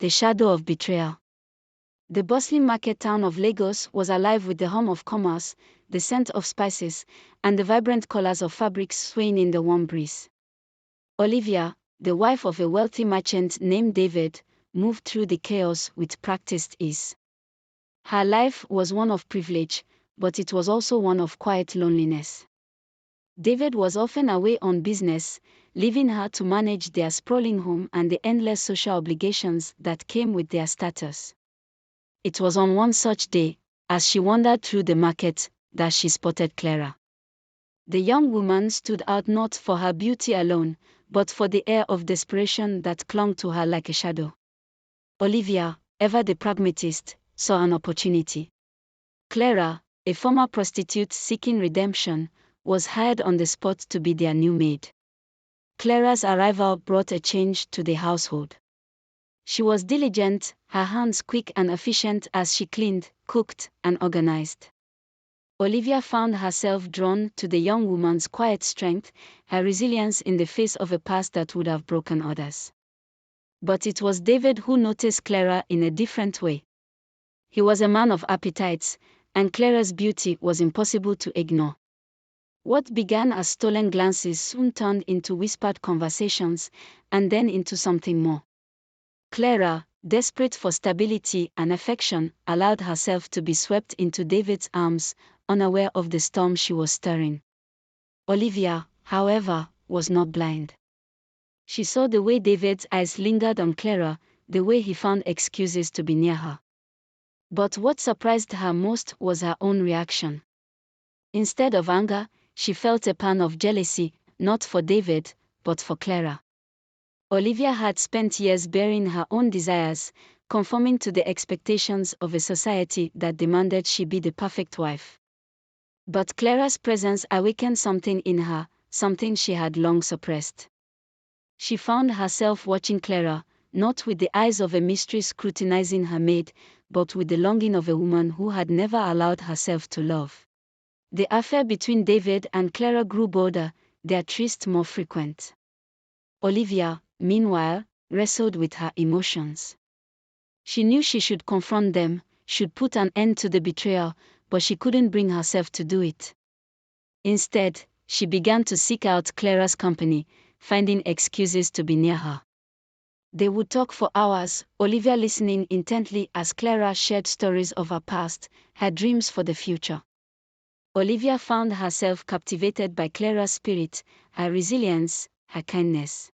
the Shadow of Betrayal. The bustling market town of Lagos was alive with the hum of commerce, the scent of spices, and the vibrant colors of fabrics swaying in the warm breeze. Olivia, the wife of a wealthy merchant named David, moved through the chaos with practiced ease. Her life was one of privilege, but it was also one of quiet loneliness. David was often away on business, leaving her to manage their sprawling home and the endless social obligations that came with their status. It was on one such day, as she wandered through the market, that she spotted Clara. The young woman stood out not for her beauty alone, but for the air of desperation that clung to her like a shadow. Olivia, ever the pragmatist, saw an opportunity. Clara, a former prostitute seeking redemption, was hired on the spot to be their new maid. Clara's arrival brought a change to the household. She was diligent, her hands quick and efficient as she cleaned, cooked, and organized. Olivia found herself drawn to the young woman's quiet strength, her resilience in the face of a past that would have broken others. But it was David who noticed Clara in a different way. He was a man of appetites, and Clara's beauty was impossible to ignore. What began as stolen glances soon turned into whispered conversations, and then into something more. Clara, desperate for stability and affection, allowed herself to be swept into David's arms, unaware of the storm she was stirring. Olivia, however, was not blind. She saw the way David's eyes lingered on Clara, the way he found excuses to be near her. But what surprised her most was her own reaction. Instead of anger, she felt a pang of jealousy, not for David, but for Clara. Olivia had spent years bearing her own desires, conforming to the expectations of a society that demanded she be the perfect wife. But Clara's presence awakened something in her, something she had long suppressed. She found herself watching Clara, not with the eyes of a mistress scrutinizing her maid, but with the longing of a woman who had never allowed herself to love. The affair between David and Clara grew bolder, their tryst more frequent. Olivia, meanwhile, wrestled with her emotions. She knew she should confront them, should put an end to the betrayal, but she couldn't bring herself to do it. Instead, she began to seek out Clara's company, finding excuses to be near her. They would talk for hours, Olivia listening intently as Clara shared stories of her past, her dreams for the future. Olivia found herself captivated by Clara's spirit, her resilience, her kindness.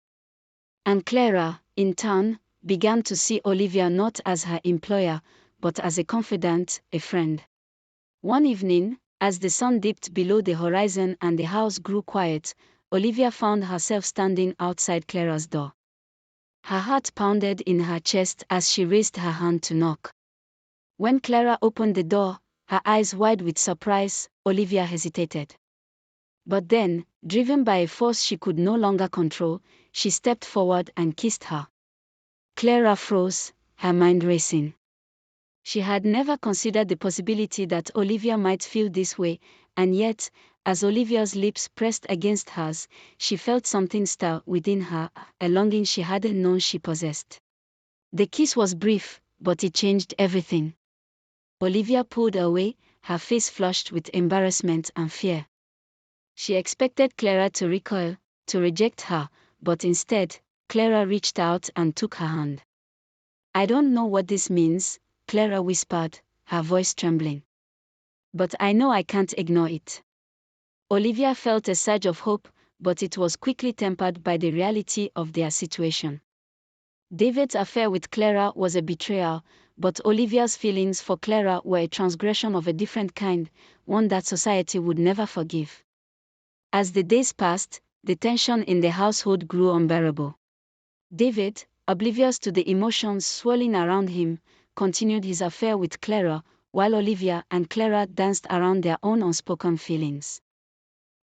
And Clara, in turn, began to see Olivia not as her employer, but as a confidant, a friend. One evening, as the sun dipped below the horizon and the house grew quiet, Olivia found herself standing outside Clara's door. Her heart pounded in her chest as she raised her hand to knock. When Clara opened the door, her eyes wide with surprise, Olivia hesitated. But then, driven by a force she could no longer control, she stepped forward and kissed her. Clara froze, her mind racing. She had never considered the possibility that Olivia might feel this way, and yet, as Olivia's lips pressed against hers, she felt something stir within her, a longing she hadn't known she possessed. The kiss was brief, but it changed everything. Olivia pulled away, her face flushed with embarrassment and fear. She expected Clara to recoil, to reject her, but instead, Clara reached out and took her hand. "I don't know what this means," Clara whispered, her voice trembling. "But I know I can't ignore it." Olivia felt a surge of hope, but it was quickly tempered by the reality of their situation. David's affair with Clara was a betrayal, but Olivia's feelings for Clara were a transgression of a different kind, one that society would never forgive. As the days passed, the tension in the household grew unbearable. David, oblivious to the emotions swirling around him, continued his affair with Clara, while Olivia and Clara danced around their own unspoken feelings.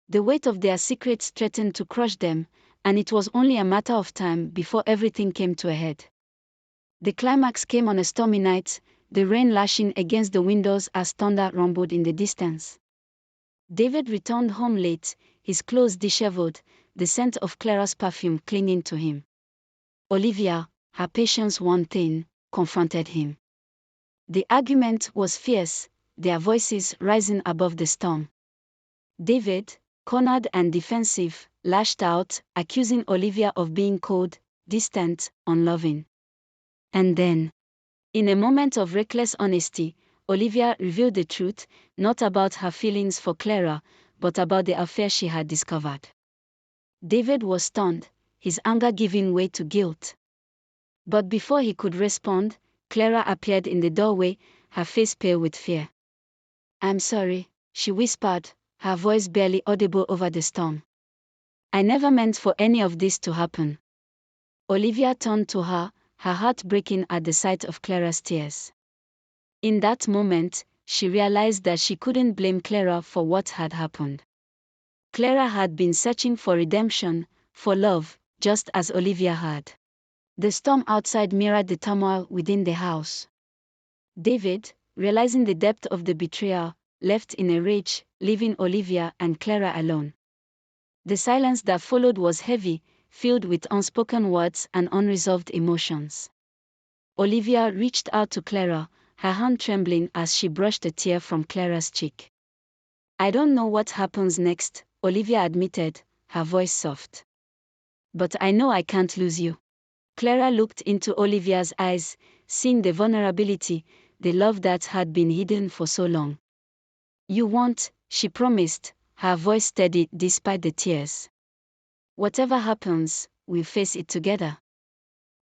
The weight of their secrets threatened to crush them, and it was only a matter of time before everything came to a head. The climax came on a stormy night, the rain lashing against the windows as thunder rumbled in the distance. David returned home late, his clothes disheveled, the scent of Clara's perfume clinging to him. Olivia, her patience worn thin, confronted him. The argument was fierce, their voices rising above the storm. David, cornered and defensive, lashed out, accusing Olivia of being cold, distant, unloving. And then, in a moment of reckless honesty, Olivia revealed the truth, not about her feelings for Clara, but about the affair she had discovered. David was stunned, his anger giving way to guilt. But before he could respond, Clara appeared in the doorway, her face pale with fear. "I'm sorry," she whispered, her voice barely audible over the storm. "I never meant for any of this to happen." Olivia turned to her, her heart breaking at the sight of Clara's tears. In that moment, she realized that she couldn't blame Clara for what had happened. Clara had been searching for redemption, for love, just as Olivia had. The storm outside mirrored the turmoil within the house. David, realizing the depth of the betrayal, left in a rage, leaving Olivia and Clara alone. The silence that followed was heavy, filled with unspoken words and unresolved emotions. Olivia reached out to Clara, her hand trembling as she brushed a tear from Clara's cheek. "I don't know what happens next," Olivia admitted, her voice soft. "But I know I can't lose you." Clara looked into Olivia's eyes, seeing the vulnerability, the love that had been hidden for so long. "You won't," she promised, her voice steady despite the tears. "Whatever happens, we'll face it together."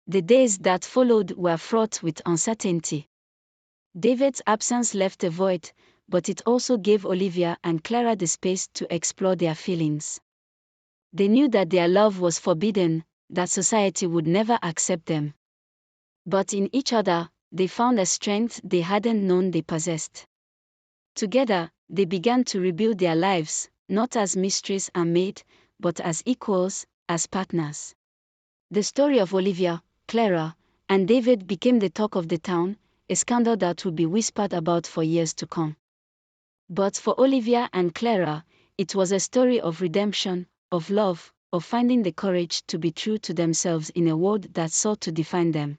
The days that followed were fraught with uncertainty. David's absence left a void, but it also gave Olivia and Clara the space to explore their feelings. They knew that their love was forbidden, that society would never accept them. But in each other, they found a strength they hadn't known they possessed. Together, they began to rebuild their lives, not as mistress and maid, but as equals, as partners. The story of Olivia, Clara, and David became the talk of the town, a scandal that would be whispered about for years to come. But for Olivia and Clara, it was a story of redemption, of love, of finding the courage to be true to themselves in a world that sought to define them.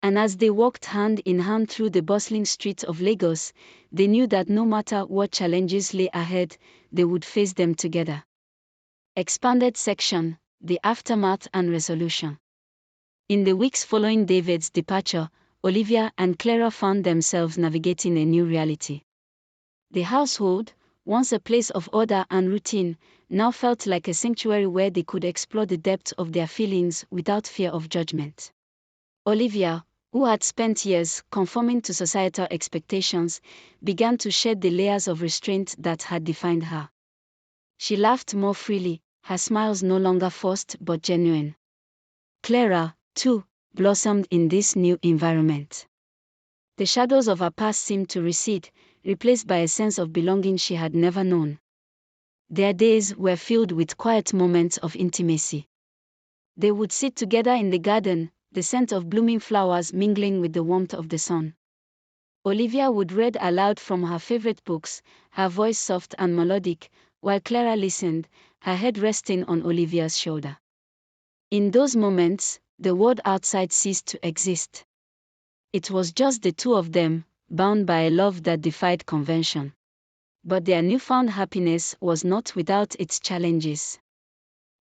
And as they walked hand in hand through the bustling streets of Lagos, they knew that no matter what challenges lay ahead, they would face them together. Expanded section: The Aftermath and Resolution. In the weeks following David's departure, Olivia and Clara found themselves navigating a new reality. The household, once a place of order and routine, now felt like a sanctuary where they could explore the depth of their feelings without fear of judgment. Olivia, who had spent years conforming to societal expectations, began to shed the layers of restraint that had defined her. She laughed more freely, her smiles no longer forced but genuine. Clara, too, blossomed in this new environment. The shadows of her past seemed to recede, replaced by a sense of belonging she had never known. Their days were filled with quiet moments of intimacy. They would sit together in the garden, the scent of blooming flowers mingling with the warmth of the sun. Olivia would read aloud from her favorite books, her voice soft and melodic, while Clara listened, her head resting on Olivia's shoulder. In those moments, the world outside ceased to exist. It was just the two of them, bound by a love that defied convention. But their newfound happiness was not without its challenges.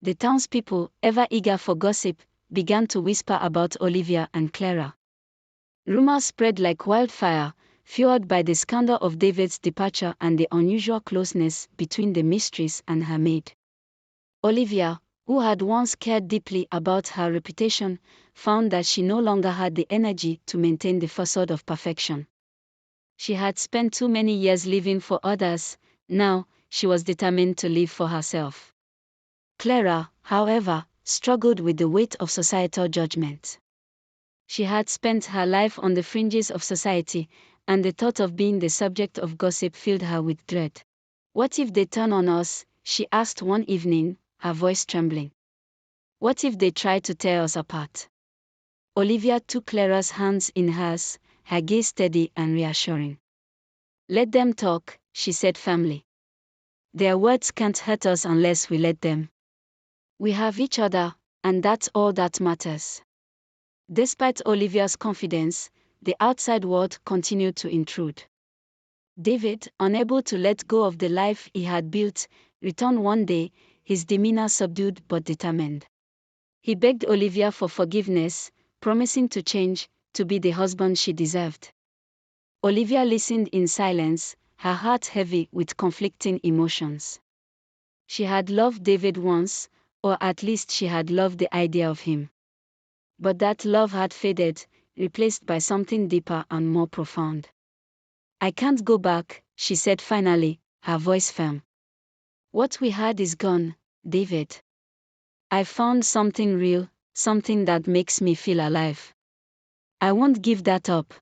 The townspeople, ever eager for gossip, began to whisper about Olivia and Clara. Rumors spread like wildfire, fueled by the scandal of David's departure and the unusual closeness between the mistress and her maid. Olivia, who had once cared deeply about her reputation, found that she no longer had the energy to maintain the facade of perfection. She had spent too many years living for others, now, she was determined to live for herself. Clara, however, struggled with the weight of societal judgment. She had spent her life on the fringes of society, and the thought of being the subject of gossip filled her with dread. "What if they turn on us?" she asked one evening, her voice trembling. "What if they try to tear us apart?" Olivia took Clara's hands in hers, her gaze steady and reassuring. "Let them talk," she said firmly. "Their words can't hurt us unless we let them. We have each other, and that's all that matters." Despite Olivia's confidence, the outside world continued to intrude. David, unable to let go of the life he had built, returned one day, his demeanor subdued but determined. He begged Olivia for forgiveness, promising to change, to be the husband she deserved. Olivia listened in silence, her heart heavy with conflicting emotions. She had loved David once, or at least she had loved the idea of him. But that love had faded, replaced by something deeper and more profound. "I can't go back," she said finally, her voice firm. "What we had is gone, David. I found something real, something that makes me feel alive. I won't give that up."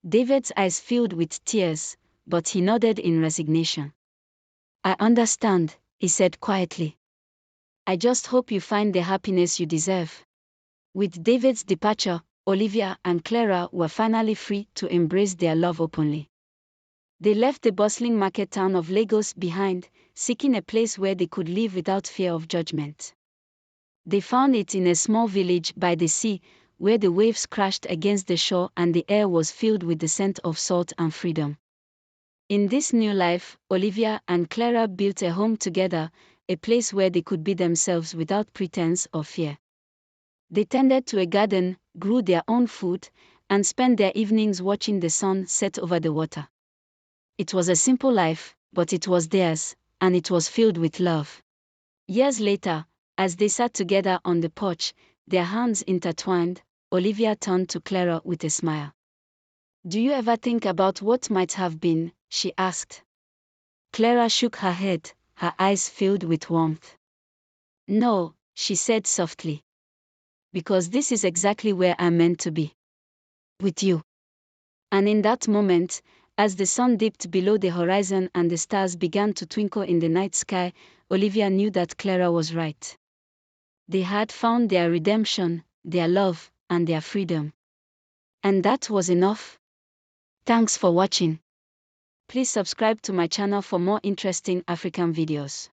David's eyes filled with tears, but he nodded in resignation. "I understand," he said quietly. "I just hope you find the happiness you deserve." With David's departure, Olivia and Clara were finally free to embrace their love openly. They left the bustling market town of Lagos behind, seeking a place where they could live without fear of judgment. They found it in a small village by the sea, where the waves crashed against the shore and the air was filled with the scent of salt and freedom. In this new life, Olivia and Clara built a home together, a place where they could be themselves without pretense or fear. They tended to a garden, grew their own food, and spent their evenings watching the sun set over the water. It was a simple life, but it was theirs, and it was filled with love. Years later, as they sat together on the porch, their hands intertwined, Olivia turned to Clara with a smile. "Do you ever think about what might have been?" she asked. Clara shook her head, her eyes filled with warmth. "No," she said softly. "Because this is exactly where I'm meant to be. With you." And in that moment, as the sun dipped below the horizon and the stars began to twinkle in the night sky, Olivia knew that Clara was right. They had found their redemption, their love, and their freedom. And that was enough. Thanks for watching. Please subscribe to my channel for more interesting African videos.